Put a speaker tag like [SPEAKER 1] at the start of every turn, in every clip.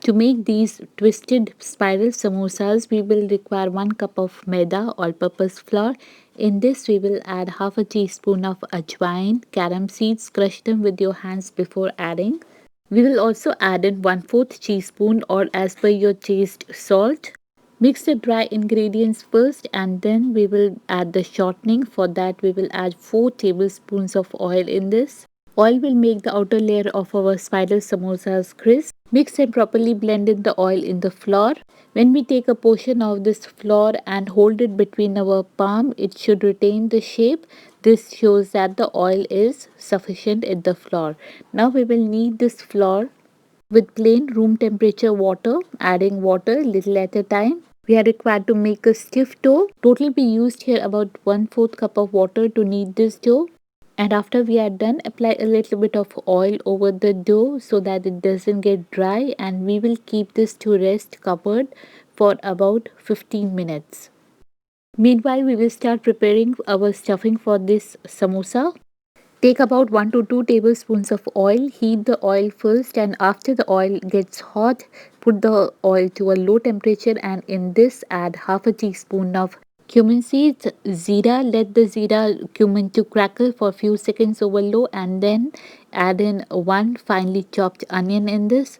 [SPEAKER 1] To make these twisted spiral samosas, we will require 1 cup of maida all-purpose flour. In this, we will add half a teaspoon of ajwain, carom seeds, crush them with your hands before adding. We will also add in 1/4 teaspoon or as per your taste salt. Mix the dry ingredients first and then we will add the shortening. For that, we will add 4 tablespoons of oil in this. Oil will make the outer layer of our spiral samosas crisp. Mix and properly blend in the oil in the flour. When we take a portion of this flour and hold it between our palm, it should retain the shape. This shows that the oil is sufficient in the flour. Now we will knead this flour with plain room temperature water, adding water little at a time. We are required to make a stiff dough. Total we used here about 1/4 cup of water to knead this dough. And after we are done, apply a little bit of oil over the dough so that it doesn't get dry, and we will keep this to rest covered for about 15 minutes. Meanwhile, we will start preparing our stuffing for this samosa. Take about 1 to 2 tablespoons of oil. Heat the oil first, and after the oil gets hot, put the oil to a low temperature, and in this add half a teaspoon of cumin seeds, zira. Let the zira cumin to crackle for a few seconds over low, and then add in 1 finely chopped onion in this.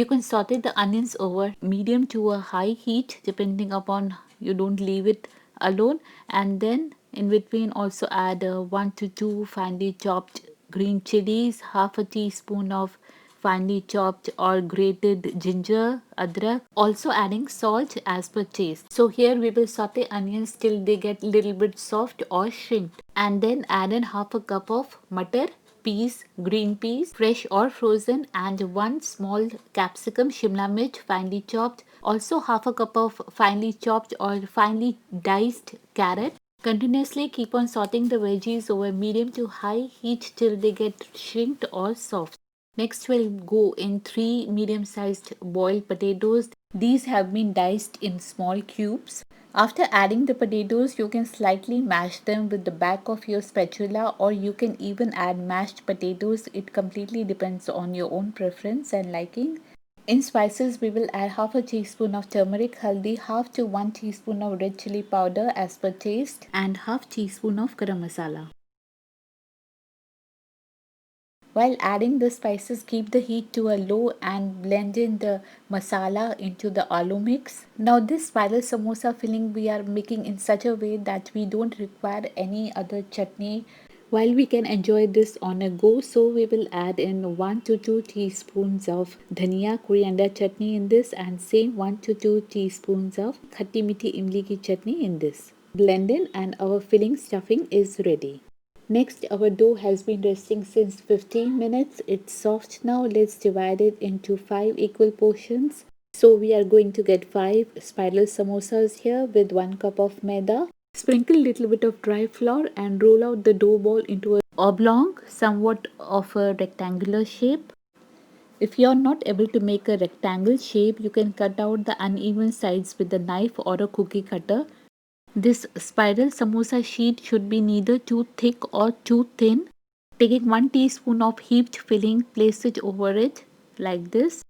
[SPEAKER 1] You can saute the onions over medium to a high heat depending upon you don't leave it alone, and then in between also add 1 to 2 finely chopped green chilies, half a teaspoon of finely chopped or grated ginger, adrak, also adding salt as per taste. So here we will saute onions till they get little bit soft or shrinked, and then add in half a cup of matar, peas, green peas, fresh or frozen, and 1 small capsicum, shimla mirch, finely chopped. Also half a cup of finely chopped or finely diced carrot. Continuously keep on sauteing the veggies over medium to high heat till they get shrinked or soft. Next we'll go in 3 medium-sized boiled potatoes. These have been diced in small cubes. After adding the potatoes, you can slightly mash them with the back of your spatula, or you can even add mashed potatoes. It completely depends on your own preference and liking. In spices, we will add half a teaspoon of turmeric, haldi, half to 1 teaspoon of red chili powder as per taste, and half teaspoon of garam masala. While adding the spices, keep the heat to a low and blend in the masala into the aloo mix. Now this spiral samosa filling we are making in such a way that we don't require any other chutney while we can enjoy this on a go. So we will add in 1 to 2 teaspoons of dhania coriander chutney in this, and same 1 to 2 teaspoons of khatti mithi imli ki chutney in this. Blend in and our filling stuffing is ready. Next, our dough has been resting since 15 minutes. It's soft now. Let's divide it into 5 equal portions. So we are going to get 5 spiral samosas here with 1 cup of maida. Sprinkle little bit of dry flour and roll out the dough ball into a oblong, somewhat of a rectangular shape. If you are not able to make a rectangle shape, you can cut out the uneven sides with a knife or a cookie cutter. This spiral samosa sheet should be neither too thick or too thin. Taking 1 teaspoon of heaped filling, place it over it like this.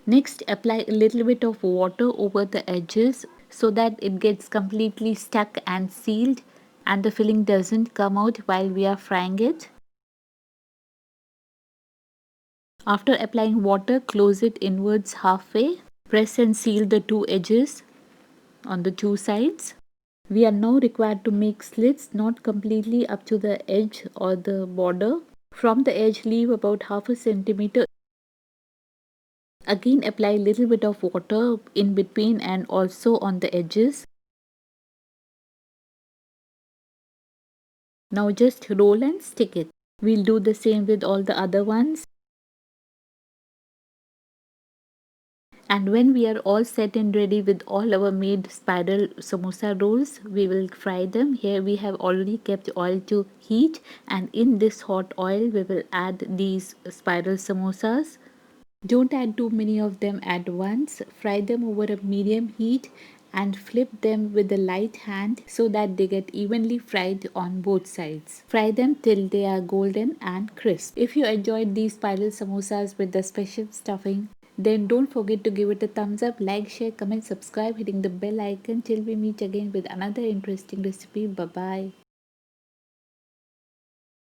[SPEAKER 1] Next, apply a little bit of water over the edges so that it gets completely stuck and sealed and the filling doesn't come out while we are frying it. After applying water, close it inwards halfway. Press and seal the 2 edges on the 2 sides. We are now required to make slits not completely up to the edge or the border. From the edge, leave about half a centimeter. Again, apply a little bit of water in between and also on the edges. Now just roll and stick it. We'll do the same with all the other ones. And when we are all set and ready with all our made spiral samosa rolls, we will fry them. Here we have already kept oil to heat, and in this hot oil we will add these spiral samosas. Don't add too many of them at once. Fry them over a medium heat and flip them with a light hand so that they get evenly fried on both sides. Fry them till they are golden and crisp. If you enjoyed these spiral samosas with the special stuffing, then don't forget to give it a thumbs up, like, share, comment, subscribe, hitting the bell icon till we meet again with another interesting recipe. Bye bye.